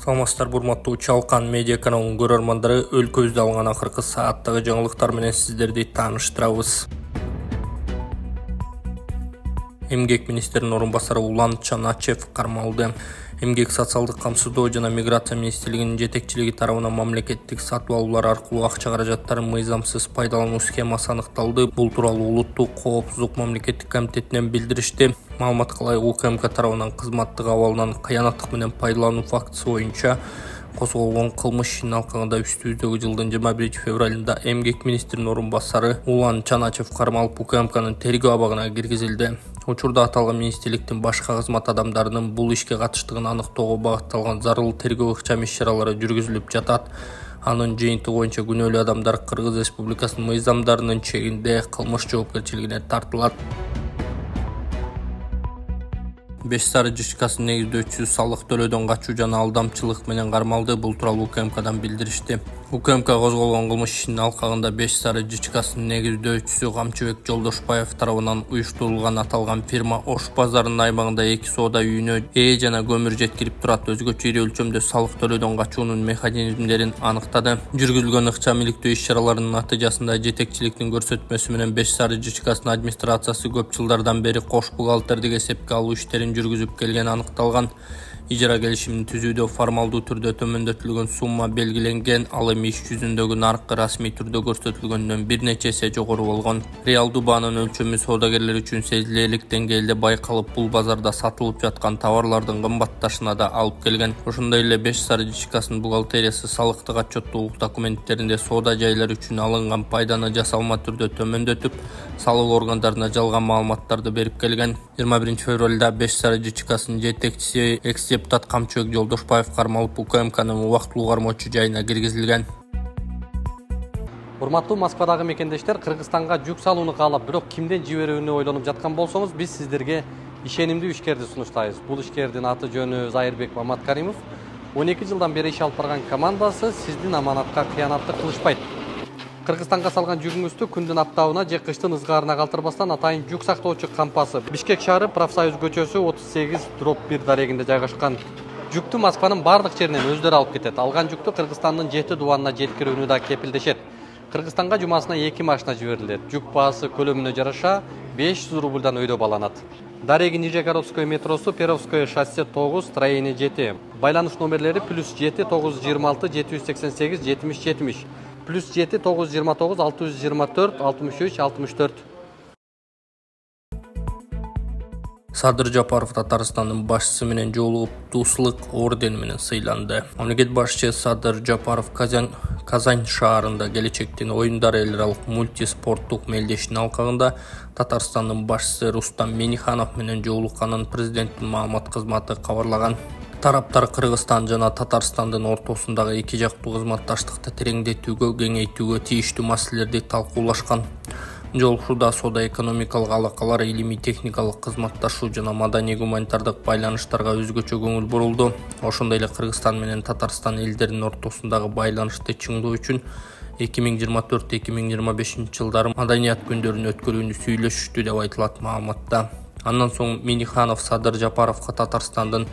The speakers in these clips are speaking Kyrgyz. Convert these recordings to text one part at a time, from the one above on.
Саламатсыздар, урматтуу Чалкан медиа каналынын көрөрмандары, өлкөбүздө алган акыркы сааттагы жаңылыктар менен сиздерди тааныштырабыз. Эмгек министринин орун басары Улан Чаначев кармалды. Эмгек социалдык камсыздоо жана миграция министрлигинин жетекчилиги тарабынан мамлекеттик сатып алуулар аркылуу акча каражаттарын мыйзамсыз пайдалануу схемасы аныкталды. Бул тууралуу Улуттук коопсуздук мамлекеттик комитетинен билдиришти. Маалыматка ылайык УКМК тарабынан кызматтык абалынан кыянаттык менен пайдалануу фактысы боюнча козголгон кылмыш ишинин алкагында үстүбүздөгү жылдын 21 февралында эмгек министринин орун басары Улан Чаначев кармалып УКМКнын тергөө абагына киргизилди. Учурда аталган министрликтин башка кызмат адамдарынын бул ишке катыштыгын аныктоого багытталган зарыл тергөө ыкчам иш-чаралары жүргүзүлүп жатат. Анын жыйынтыгы боюнча күнөөлүү адамдар Кыргыз Республикасынын мыйзамдарынын чегинде кылмыш жоопкерчилигине тартылат. 5 сары жичкасынын негиздөөчүсү салык төлөөдөн качуу жана алдамчылык менен кармалды. Бул тууралуу УКМКдан билдиришти. УКМК козголгон кылмыш ишинин алкагында 5 сары жичкасынын негиздөөчүсү Камчыбек Жолдошбаев тарабынан уюштурулган аталган фирма Ош базарынын аймагында 2 соода үйүнө жана көмүр жеткирип турат. Өзгөчө ири өлчөмдө салык төлөөдөн качуунун механизмдерин аныктады. Жүргүзүлгөн ыкчам иликтөө иш-чараларынын натыйжасында жетекчиликтин көрсөтмөсү менен 5 сары жичкасынын администрациясы көп жылдардан бери кош бухгалтердик эсепке алуу иштерин жүргүзүп келгени аныкталган. Ижара келишимин түзүүдө формалдуу түрдө төмөндөтүлгөн сумма белгиленген, ал эми иш жүзүндөгү наркы расмий түрдө көрсөтүлгөндөн бир нече эсе жогору болгон. Реалдуу баанын өлчөмү соодагерлер үчүн сезилерлик деңгээлде байкалып, бул базарда сатылып жаткан товарлардын кымбатташына да алып келген. Ошондой эле 5 сары жичкасынын бухгалтериясы салыктык отчеттуулук документтеринде соода жайлар үчүн алынган пайданы жасалма түрдө төмөндөтүп, салык органдарына жалган маалыматтарды берип келген. 21 февралда 5 сары жичкасынын жетекчиси экс-депутат Камчыбек Жолдошбаев кармалып УКМКнын убактылуу кармоочу жайына киргизилген. Урматтуу Москвадагы мекендештер, Кыргызстанга жүк салууну каалап, бирок кимден жиберүүнү ойлонуп жаткан болсоңуз, биз сиздерге ишенимдүү ишкерди сунуштайбыз. Бул ишкердин аты жөнү Зайырбек Маматкаримов. 12 жылдан бери иш алып барган командасы сиздин аманатка кыянатты кылышпайт. Кыргызстанга салган жүгүңүздү күндүн аптабына же кыштын ызгаарына калтырбастан атайын жүк сактоочу кампасы Бишкек шаары Профсоюз көчөсү 38/1 дарегинде жайгашкан. Жүктү Москванын бардык жеринен өздөрү алып кетет. Алган жүктү Кыргызстандын 7 дубанына жеткирүүнү да кепилдешет. Кыргызстанга жумасына 2 машина жиберилет. Жүк баасы көлөмүнө жараша 500 рубльдан өйдө баланат. Дареги Нижегородское метросу, Перовское шоссе 9, строение 7. Байланыш номерлери +7 926 788 70 70. +7 929 624 63 64. Садыр Жапаров Татарстандын башчысы менен жолугуп Достук ордени менен сыйланды. Мамлекет башчысы Садыр Жапаров Казань шаарында келечектин оюндар эл аралык мультиспорттук мелдештин алкагында Татарстандын башчысы Рустам Миниханов менен жолукканын президенттин маалымат кызматы кабарлаган. Тараптар Кыргызстан жана Татарстандын ортосундагы эки жактуу кызматташтыкты тереңдетүүгө, кеңейтүүгө тийиштүү маселелерди талкуулашкан. Жолугушууда соода-экономикалык алакалар, илимий-техникалык кызматташуу жана маданий-гуманитардык байланыштарга өзгөчө көңүл бурулду. Ошондой эле Кыргызстан менен Татарстан элдеринин ортосундагы байланышты чыңдоо үчүн 2024-2025 жылдары маданият күндөрүн өткөрүүнү сүйлөшүштү деп айтылат маалыматта. Андан соң Миниханов Садыр Жапаровго Татарстандын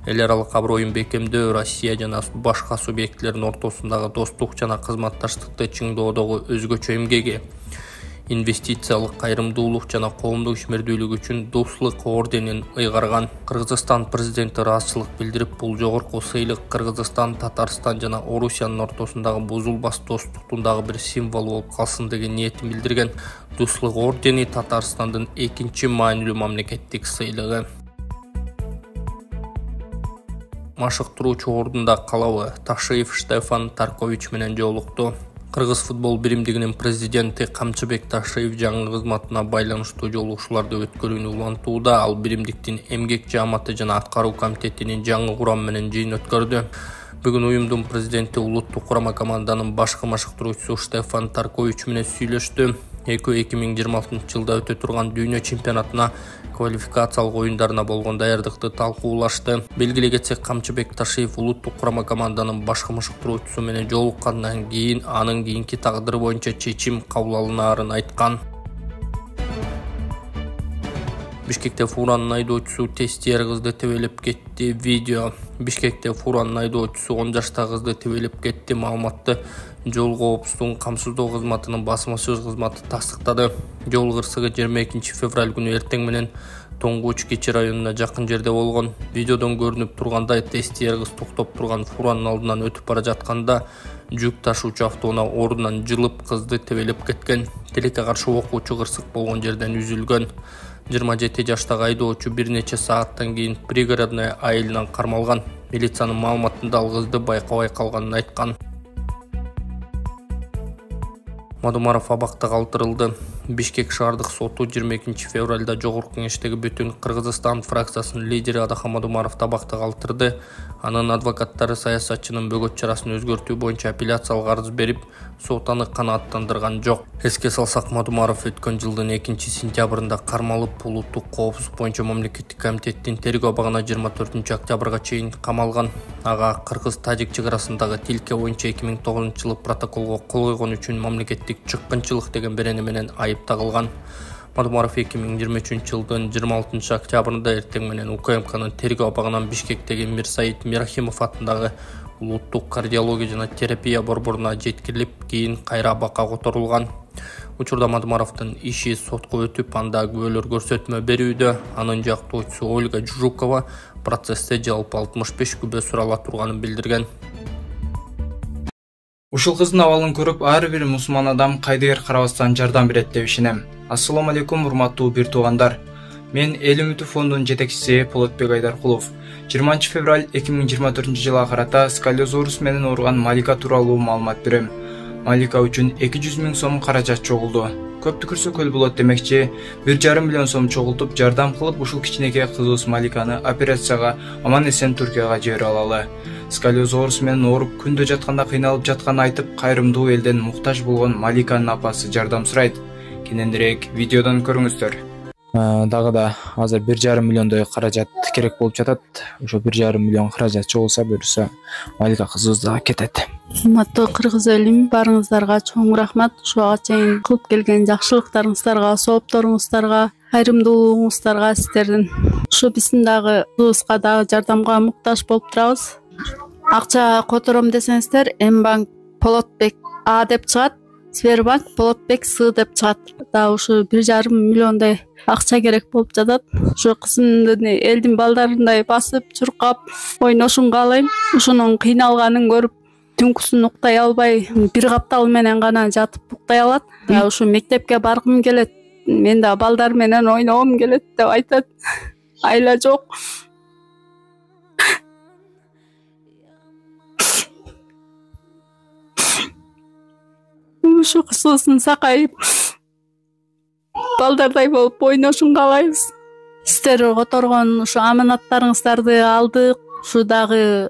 эл аралык аброюн бекемдөө, Россия жана башка субъектлердин ортосундагы достук жана кызматташтыкты чыңдоодогу өзгөчө эмгеги, инвестициялык кайрымдуулук жана коомдук ишмердүүлүк үчүн Достук орденин ыйгарган. Кыргызстан президенти ыраазычылык билдирип, бул жогорку сыйлык Кыргызстан, Татарстан жана Орусиянын ортосундагы бузулбас достуктун дагы бир символу болуп калсын деген ниетин билдирген. Достук ордени Татарстандын экинчи маанилүү мамлекеттик сыйлыгы. Машыктыруучу ордунда калабы Ташиев Штефан Таркович менен жолукту. Кыргыз футбол биримдигинин президенти Камчыбек Ташиев жаңы кызматына байланыштуу жолугушууларды өткөрүүнү улантууда. Ал биримдиктин эмгек жааматы жана аткаруу комитетинин жаңы курам менен жыйын өткөрдү. Бүгүн уюмдун президенти улуттук курама команданын башкы машыктыруучусу Штефан Таркович менен сүйлөштү. 2026 жылда өтө турган дүйнө чемпионатына квалификациялык оюндарына болгон даярдыкты талкуулашты. Белгилей кетсек, Камчыбек Ташиев улуттук курама команданын башкы машыктыруучусу менен жолуккандан кийин анын кийинки тагдыры боюнча чечим кабыл алынаарын айткан. Бишкекте фуранын айдоочусу тестиер кызды тебелеп кетти. Видео. Бишкекте фуранын айдоочусу 10 жаштагы кызды тебелеп кетти. Маалыматты жол коопсуздугун камсыздоо кызматынын басма сөз кызматы тастыктады. Жол кырсыгы 22 февраль күнү эртең менен Тоңгуч Кечи районуна жакын жерде болгон. Видеодон көрүнүп тургандай тестиер кыз токтоп турган фуранын алдынан өтүп бара жатканда жүк ташуучу автоунаа ордунан жылып кызды тебелеп кеткен. Тилекке каршы окуучу кырсык болгон жерден үзүлгөн. 27 жаштагы айдоочу бир нече сааттан кийин пригородный айылынан кармалган. Милициянын маалыматында ал кызды байкабай калганын айткан. Мадумаров абакта калтырылды. Бишкек шаардык соту 22 февралда жогорку кеңештеги бүтүн Кыргызстан фракциясынын лидери Адахан Мадумаровду абакта калтырды. Анын адвокаттары саясатчынын бөгөт чарасын өзгөртүү боюнча апелляциялык арыз берип, сот аны канааттандырган жок. Эске салсак, Мадумаров өткөн жылдын 2-сентябрында кармалып, улуттук коопсуздук боюнча мамлекеттик комитеттин тергөө абагына 24 октябрга чейин камалган. Ага кыргыз-тажик чек арасындагы тилке боюнча 2009-жылы протоколго кол койгон үчүн мамлекеттик чыккынчылык деген берени менен айып тагылган. Мадумаров 2023-жылдын 26 октябрында эртең менен УКМКнын тергөө абагынан Бишкектеги Мирсаид Мирахимов атындагы улуттук кардиология жана терапия борборуна жеткирилип, кийин кайра абакка которулган. Учурда Мадумаровдун иши сотко өтүп, анда күбөлөр көрсөтмө берүүдө. Анын жактоочусу Ольга Жукова процессте жалпы 65 күбө сурала турганын билдирген. Ушул кыздын абалын көрүп, ар бир мусулман адам кайдыгер карабастан жардам берет деп ишенем. Ассаламу алейкум, урматтуу бир туугандар. Мен Эл үмүтү фондунун жетекчиси Полотбек Айдаркулов. 20 февраль 2024-жылга карата сколиозорус менен ооруган Малика тууралуу маалымат берем. Малика үчүн 200 000 сом каражат чогулду. Көп түкүрсө көл болот демекчи, 1,5 миллион сом чогултуп жардам кылып, ушул кичинекей кызыбыз Маликаны операцияга аман-эсен Түркияга жибере алалы. Сколиозорус менен ооруп, күндө жатканда кыйналып жатканын айтып, кайрымдуу элден муктаж болгон Маликанын апасы жардам сурайт. Кененирээк видеодон көрүңүздөр. Дагы да азыр 1,5 миллиондой каражат керек болуп жатат. Ошо 1,5 миллион каражат чогулса, буюрса Малика кызыбыз дагы кетет. Урматтуу кыргыз элим, барыңыздарга чоң рахмат. Ушуга чейин кылып келген жакшылыктарыңыздарга, соопторуңуздарга, кайрымдуулугуңуздарга сиздердин. Ушу биздин дагы кызыбызга дагы жардамга муктаж болуп турабыз. Акча котором десеңиздер, Мбанк Полотбек А деп чыгат, Сбербанк Полотбек С деп чыгат. Да ушу 1,5 миллиондой акча керек болуп жатат. Ушу кызымдын элдин балдарындай басып, чуркап, ойношун каалайм. Ушунун кыйналганын көрүп, түнкүсүн уктай албай, бир каптал менен гана жатып уктай алат. Ушу мектепке баргым келет, мен да балдар менен ойногум келет деп айтат. Айла жок. Ушу кызыбыздын сакайып, балдардай болуп ойношун каалайбыз. Сиздер которгон ушу аманаттарыңыздарды алдык. Ушу дагы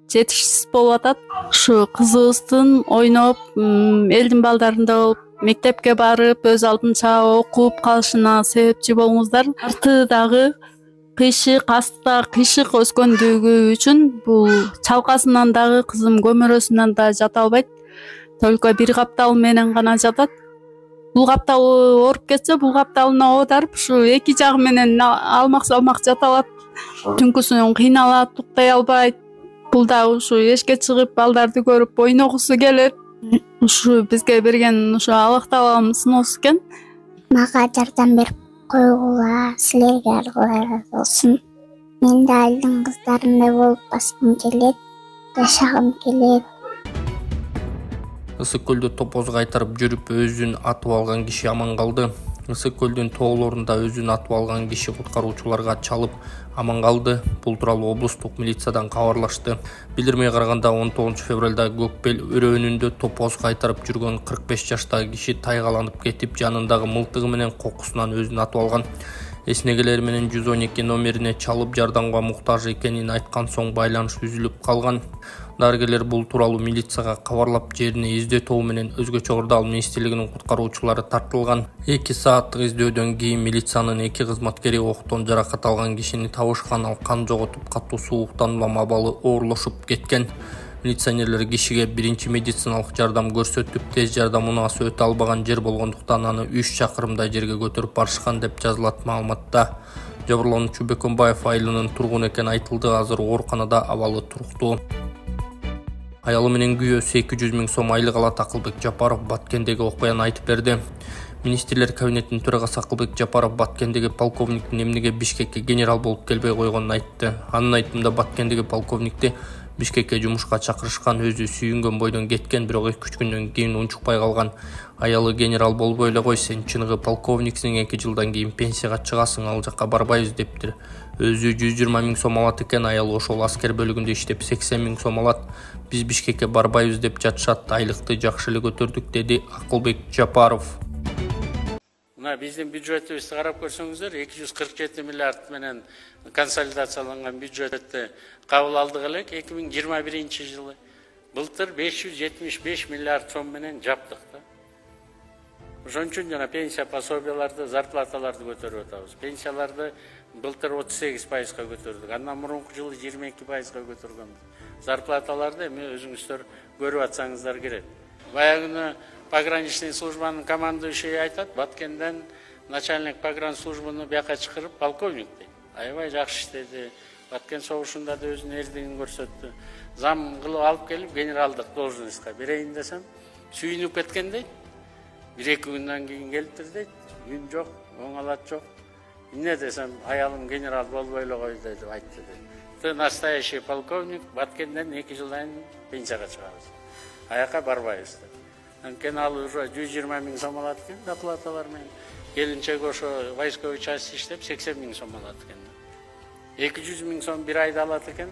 жетишсиз болуп атат. Ушу кызыбыздын ойноп, элдин балдарында болуп, мектепке барып, өз алдынча окуп калышына себепчи болуңуздар. Арты дагы кыйшык, астта кыйшык өскөндүгү үчүн бул чалкасынан дагы кызым көмөрөсүнөн да жата албайт. Только бир каптал менен гана жатат. Бул каптал ооруп кетсе, бул капталына оодарып, ушу эки жагы менен алмак-салмак жата алат. Түнкүсүн кыйналат, уктай албайт. Бул да ушу эшикке чыгып, балдарды көрүп ойногусу келет. Ушу бизге берген ушу Аллах тааланын сыноосу экен. Мага жардам берип койгула, силерге алла болсун. Мен да элдин кыздарындай болуп баскым келет, жашагым келет. Ысык көлдө топоз кайтарып жүрүп өзүн атып алган киши аман калды. Ысык көлдүн тоолорунда өзүн атып алган киши куткаруучуларга чалып аман калды. Бул тууралуу облустук милициядан кабарлашты. Билдирмеге караганда 19 февралда Көкбел өрөөнүндө топоз кайтарып жүргөн 45 жаштагы киши тайгаланып кетип, жанындагы мылтыгы менен кокусунан өзүн атып алган. Эснегелери менен 112 номерине чалып жардамга муктаж экенин айткан соң байланыш үзүлүп калган. Дарыгерлер бул тууралуу милицияга кабарлап, жерине издөө менен өзгөчө Кырдаал министрлигинин куткаруучулары тартылган. 2 сааттык издөөдөн кийин милициянын 2 кызматкери октон жаракат алган кишини табышкан. Ал кан жоготуп, катуу сууктан улам абалы оорлошуп кеткен. Милиционерлер кишиге биринчи медициналык жардам көрсөтүп, тез жардам унаасы өтө албаган жер болгондуктан аны 3 чакырымдай жерге көтөрүп барышкан деп жазылат маалыматта. Жабырлануучу Бекөнбаев айылынын тургуну экени айтылды, азыр ооруканада абалы туруктуу. Аялы менен күйөөсү 200 000 сом айлык алат. Акылбек Жапаров Баткендеги окуяны айтып берди. Министрлер кабинетинин төрагасы Акылбек Жапаров Баткендеги полковниктин эмнеге Бишкекке генерал болуп келбей койгонун айтты. Анын айтымында Баткендеги полковникти Бишкекке жумушка чакырышкан, өзү сүйүнгөн бойдон кеткен, бирок 2-3 күндөн кийин унчукпай калган. Аялы генерал болбой эле кой, сен чыныгы полковниксиң, 2 жылдан кийин пенсияга чыгасың, ал жакка барбайбыз дептир. Өзү 120 000 сом алат экен, аялы ошол аскер бөлүгүндө иштеп 80 000 сом алат. Биз Бишкекке барбайбыз деп жатышат, айлыкты жакшы эле көтөрдүк, деди Акылбек Жапаров. Мына биздин бюджетибизди карап көрсөңүздөр, 247 миллиард менен консолидацияланган бюджетти кабыл алдык элек 2021-жылы. Былтыр 575 миллиард сом менен жаптык да. Ошон үчүн жана пенсия пособияларды, зарплаталарды көтөрүп атабыз. Пенсияларды былтыр 38%га көтөрдүк. Андан мурунку жылы 22%га көтөргөнбүз. Зарплаталарды эми өзүңүздөр көрүп атсаңыздар керек. Баягы пограничный службанын командующий айтат, Баткенден начальник погранслужбаны бияка чакырып полковник дейт. Аябай жакшы иштеди. Баткен согушунда да өзүнүн эрдигин көрсөттү. Зам кылып алып келип генералдык должностька берейин десем, сүйүнүп кеткен дейт. 1-2 күндөн кийин келиптир дейт. Үн жок, оңалат жок. Эмне десем, аялым генерал болбой эле кой деп айтты дейт. Ты настоящий полковник, Баткенден 2 жылдан пенсияга чыгабыз. Аяка барбайбыз деп. Анткени ал уже 120 000 сом алат экен, доплаталар менен. Келинчеги ошо войсковой часть иштеп 80 000 сом алат экен. 200 000 сом бир айда алат экен.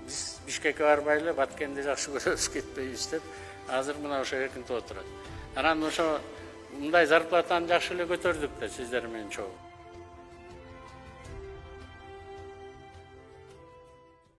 Биз Бишкекке барбай эле Баткенде жакшы көрөбүз, кетпейбиз деп азыр мына ошо эркинтип отурат. Анан ошо мындай зарплатаны жакшы эле көтөрдүк да сиздер менен чогуу.